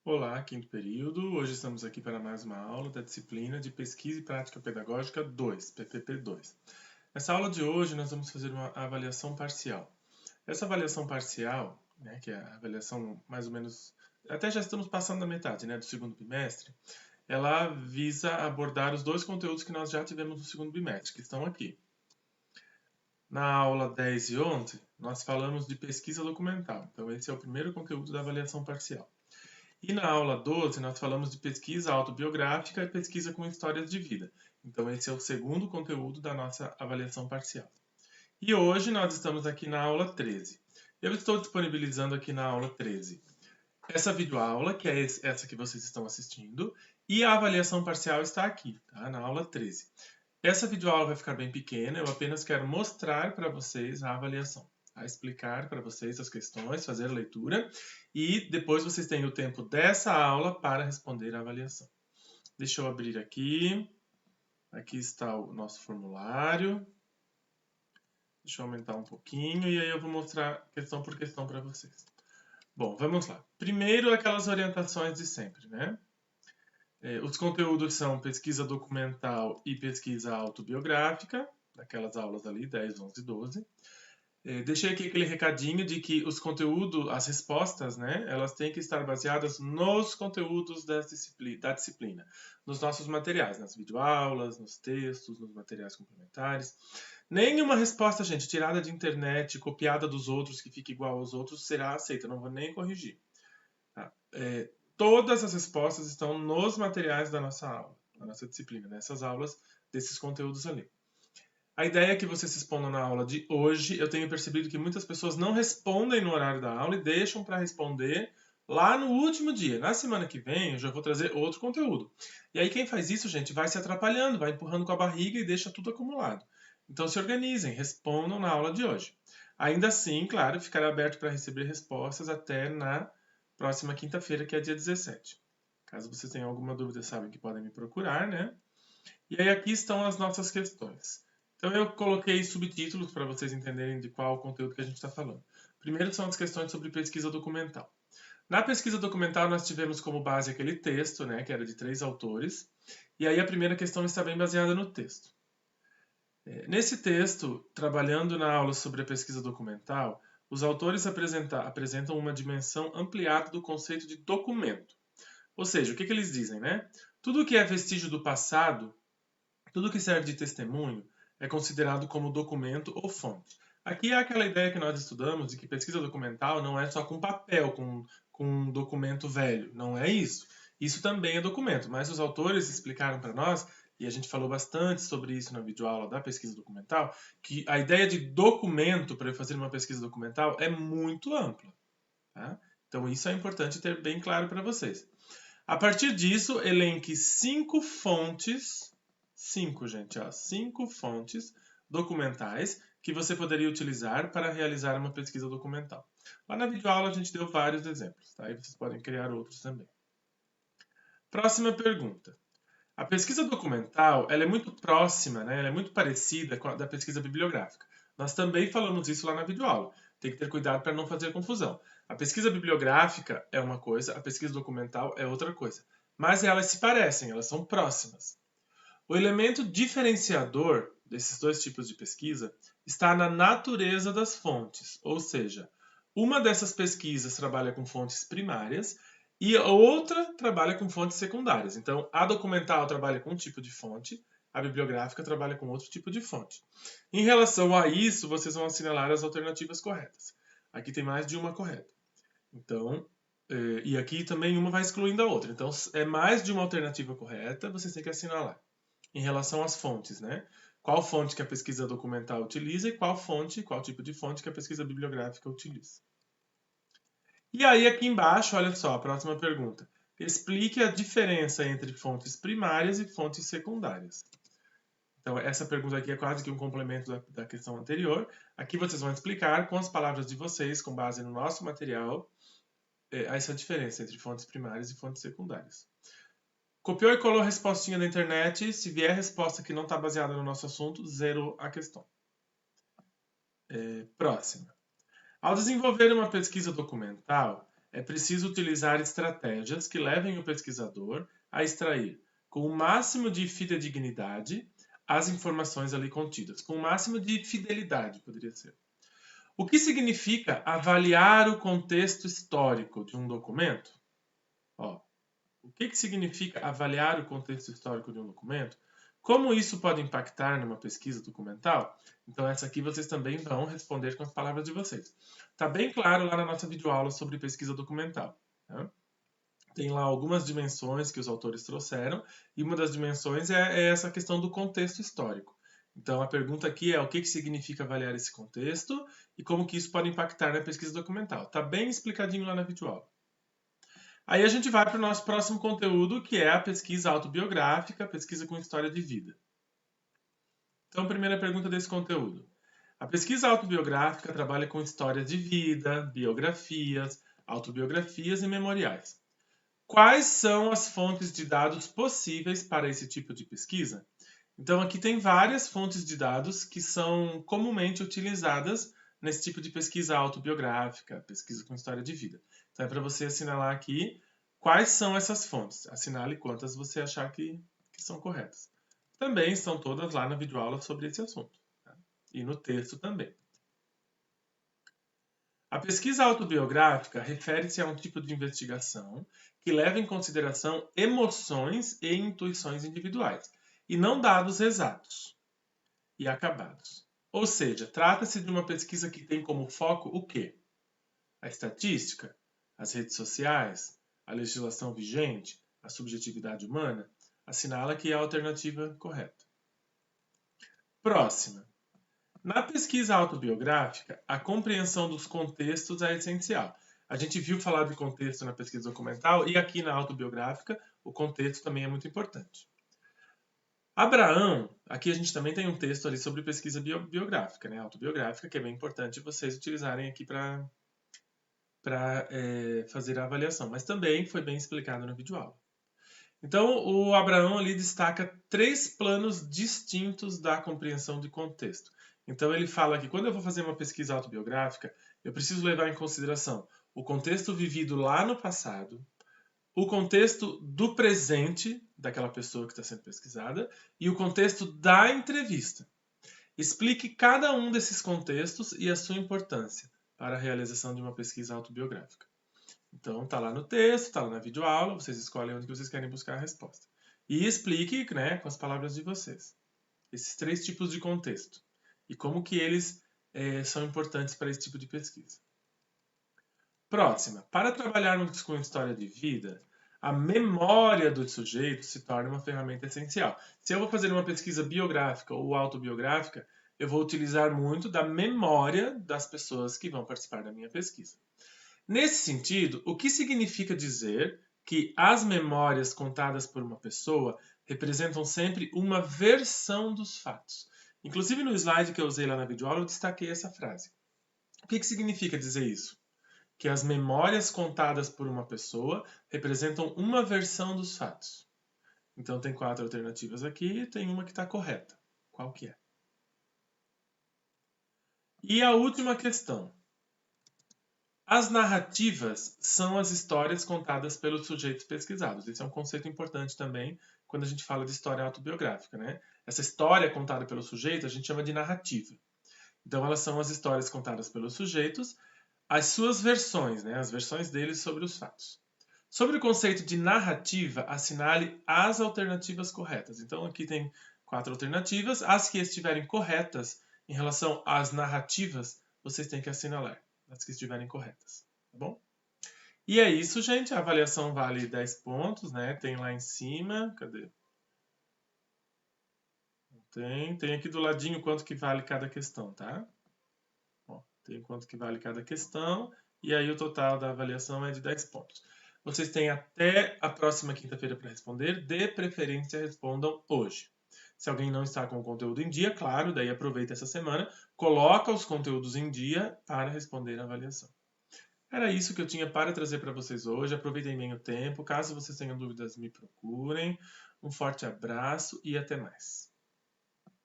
Olá, quinto período. Hoje estamos aqui para mais uma aula da disciplina de Pesquisa e Prática Pedagógica 2, PPP 2. Nessa aula de hoje, nós vamos fazer uma avaliação parcial. Essa avaliação parcial, que é a avaliação mais ou menos, até já estamos passando da metade, do segundo bimestre, ela visa abordar os dois conteúdos que nós já tivemos no segundo bimestre, que estão aqui. Na aula 10 e 11, nós falamos de pesquisa documental. Então, esse é o primeiro conteúdo da avaliação parcial. E na aula 12, nós falamos de pesquisa autobiográfica e pesquisa com histórias de vida. Então, esse é o segundo conteúdo da nossa avaliação parcial. E hoje nós estamos aqui na aula 13. Eu estou disponibilizando aqui na aula 13 essa videoaula, que é essa que vocês estão assistindo, e a avaliação parcial está aqui, tá? Na aula 13. Essa videoaula vai ficar bem pequena, eu apenas quero mostrar para vocês a avaliação, a explicar para vocês as questões, fazer a leitura, e depois vocês têm o tempo dessa aula para responder a avaliação. Deixa eu abrir aqui. Aqui está o nosso formulário. Deixa eu aumentar um pouquinho e aí eu vou mostrar questão por questão para vocês. Bom, vamos lá. Primeiro, aquelas orientações de sempre, né? Os conteúdos são pesquisa documental e pesquisa autobiográfica, daquelas aulas ali, 10, 11 e 12. Deixei aqui aquele recadinho de que os conteúdos, as respostas, elas têm que estar baseadas nos conteúdos da disciplina, nos nossos materiais, nas videoaulas, nos textos, nos materiais complementares. Nenhuma resposta, gente, tirada de internet, copiada dos outros, que fica igual aos outros, será aceita, não vou nem corrigir. Tá? Todas as respostas estão nos materiais da nossa aula, da nossa disciplina, nessas aulas desses conteúdos ali. A ideia é que vocês respondam na aula de hoje. Eu tenho percebido que muitas pessoas não respondem no horário da aula e deixam para responder lá no último dia. Na semana que vem, eu já vou trazer outro conteúdo. E aí quem faz isso, gente, vai se atrapalhando, vai empurrando com a barriga e deixa tudo acumulado. Então se organizem, respondam na aula de hoje. Ainda assim, claro, ficará aberto para receber respostas até na próxima quinta-feira, que é dia 17. Caso vocês tenham alguma dúvida, sabem que podem me procurar, né? E aí aqui estão as nossas questões. Então eu coloquei subtítulos para vocês entenderem de qual conteúdo que a gente está falando. Primeiro são as questões sobre pesquisa documental. Na pesquisa documental nós tivemos como base aquele texto, que era de 3 autores, e aí a primeira questão está bem baseada no texto. Nesse texto, trabalhando na aula sobre a pesquisa documental, os autores apresentam uma dimensão ampliada do conceito de documento. Ou seja, o que eles dizem, Tudo que é vestígio do passado, tudo que serve de testemunho, é considerado como documento ou fonte. Aqui é aquela ideia que nós estudamos de que pesquisa documental não é só com papel, com um documento velho. Não é isso. Isso também é documento, mas os autores explicaram para nós, e a gente falou bastante sobre isso na videoaula da pesquisa documental, que a ideia de documento para eu fazer uma pesquisa documental é muito ampla. Tá? Então isso é importante ter bem claro para vocês. A partir disso, elenque 5 fontes, 5 fontes documentais que você poderia utilizar para realizar uma pesquisa documental. Lá na videoaula a gente deu vários exemplos, tá? E vocês podem criar outros também. Próxima pergunta. A pesquisa documental, ela é muito próxima, ela é muito parecida com a da pesquisa bibliográfica. Nós também falamos isso lá na videoaula. Tem que ter cuidado para não fazer confusão. A pesquisa bibliográfica é uma coisa, a pesquisa documental é outra coisa. Mas elas se parecem, elas são próximas. O elemento diferenciador desses dois tipos de pesquisa está na natureza das fontes, ou seja, uma dessas pesquisas trabalha com fontes primárias e a outra trabalha com fontes secundárias. Então, a documental trabalha com um tipo de fonte, a bibliográfica trabalha com outro tipo de fonte. Em relação a isso, vocês vão assinalar as alternativas corretas. Aqui tem mais de uma correta. Então, e aqui também uma vai excluindo a outra. Então, é mais de uma alternativa correta, vocês têm que assinalar. Em relação às fontes, Qual fonte que a pesquisa documental utiliza e qual tipo de fonte que a pesquisa bibliográfica utiliza. E aí aqui embaixo, olha só, a próxima pergunta. Explique a diferença entre fontes primárias e fontes secundárias. Então, essa pergunta aqui é quase que um complemento da questão anterior. Aqui vocês vão explicar com as palavras de vocês, com base no nosso material, essa diferença entre fontes primárias e fontes secundárias. Copiou e colou a respostinha da internet. Se vier resposta que não está baseada no nosso assunto, zerou a questão. Próxima. Ao desenvolver uma pesquisa documental, é preciso utilizar estratégias que levem o pesquisador a extrair, com o máximo de fidedignidade, as informações ali contidas, com o máximo de fidelidade, poderia ser. O que significa avaliar o contexto histórico de um documento? Ó, o que significa avaliar o contexto histórico de um documento? Como isso pode impactar numa pesquisa documental? Então, essa aqui vocês também vão responder com as palavras de vocês. Está bem claro lá na nossa videoaula sobre pesquisa documental. Tá? Tem lá algumas dimensões que os autores trouxeram, e uma das dimensões é essa questão do contexto histórico. Então, a pergunta aqui é o que significa avaliar esse contexto e como que isso pode impactar na pesquisa documental. Está bem explicadinho lá na videoaula. Aí a gente vai para o nosso próximo conteúdo, que é a pesquisa autobiográfica, pesquisa com história de vida. Então, primeira pergunta desse conteúdo. A pesquisa autobiográfica trabalha com histórias de vida, biografias, autobiografias e memoriais. Quais são as fontes de dados possíveis para esse tipo de pesquisa? Então, aqui tem várias fontes de dados que são comumente utilizadas nesse tipo de pesquisa autobiográfica, pesquisa com história de vida. Então, é para você assinalar aqui quais são essas fontes. Assinale quantas você achar que são corretas. Também estão todas lá na videoaula sobre esse assunto. Tá? E no texto também. A pesquisa autobiográfica refere-se a um tipo de investigação que leva em consideração emoções e intuições individuais, e não dados exatos e acabados. Ou seja, trata-se de uma pesquisa que tem como foco o quê? A estatística, as redes sociais, a legislação vigente, a subjetividade humana? Assinala que é a alternativa correta. Próxima. Na pesquisa autobiográfica, a compreensão dos contextos é essencial. A gente viu falar de contexto na pesquisa documental e aqui na autobiográfica o contexto também é muito importante. Abraão, aqui a gente também tem um texto ali sobre pesquisa biográfica, né, autobiográfica, que é bem importante vocês utilizarem aqui para fazer a avaliação, mas também foi bem explicado na videoaula. Então, o Abraão ali destaca 3 planos distintos da compreensão de contexto. Então, ele fala que quando eu vou fazer uma pesquisa autobiográfica, eu preciso levar em consideração o contexto vivido lá no passado, o contexto do presente daquela pessoa que está sendo pesquisada e o contexto da entrevista. Explique cada um desses contextos e a sua importância para a realização de uma pesquisa autobiográfica. Então, está lá no texto, está lá na videoaula, vocês escolhem onde vocês querem buscar a resposta. E explique, né, com as palavras de vocês, esses 3 tipos de contexto e como que eles são importantes para esse tipo de pesquisa. Próxima. Para trabalharmos com história de vida, a memória do sujeito se torna uma ferramenta essencial. Se eu vou fazer uma pesquisa biográfica ou autobiográfica, eu vou utilizar muito da memória das pessoas que vão participar da minha pesquisa. Nesse sentido, o que significa dizer que as memórias contadas por uma pessoa representam sempre uma versão dos fatos? Inclusive no slide que eu usei lá na videoaula, eu destaquei essa frase. O que significa dizer isso? Que as memórias contadas por uma pessoa representam uma versão dos fatos. Então tem 4 alternativas aqui e tem uma que está correta. Qual que é? E a última questão. As narrativas são as histórias contadas pelos sujeitos pesquisados. Esse é um conceito importante também quando a gente fala de história autobiográfica, né? Essa história contada pelo sujeito a gente chama de narrativa. Então elas são as histórias contadas pelos sujeitos, as suas versões, né? As versões deles sobre os fatos. Sobre o conceito de narrativa, assinale as alternativas corretas. Então aqui tem 4 alternativas. As que estiverem corretas em relação às narrativas, vocês têm que assinalar as que estiverem corretas, tá bom? E é isso, gente. A avaliação vale 10 pontos, né? Tem lá em cima, cadê? Tem aqui do ladinho quanto que vale cada questão, tá? Ó, tem quanto que vale cada questão, e aí o total da avaliação é de 10 pontos. Vocês têm até a próxima quinta-feira para responder, de preferência respondam hoje. Se alguém não está com o conteúdo em dia, claro, daí aproveita essa semana, coloca os conteúdos em dia para responder a avaliação. Era isso que eu tinha para trazer para vocês hoje. Aproveitem bem o tempo. Caso vocês tenham dúvidas, me procurem. Um forte abraço e até mais.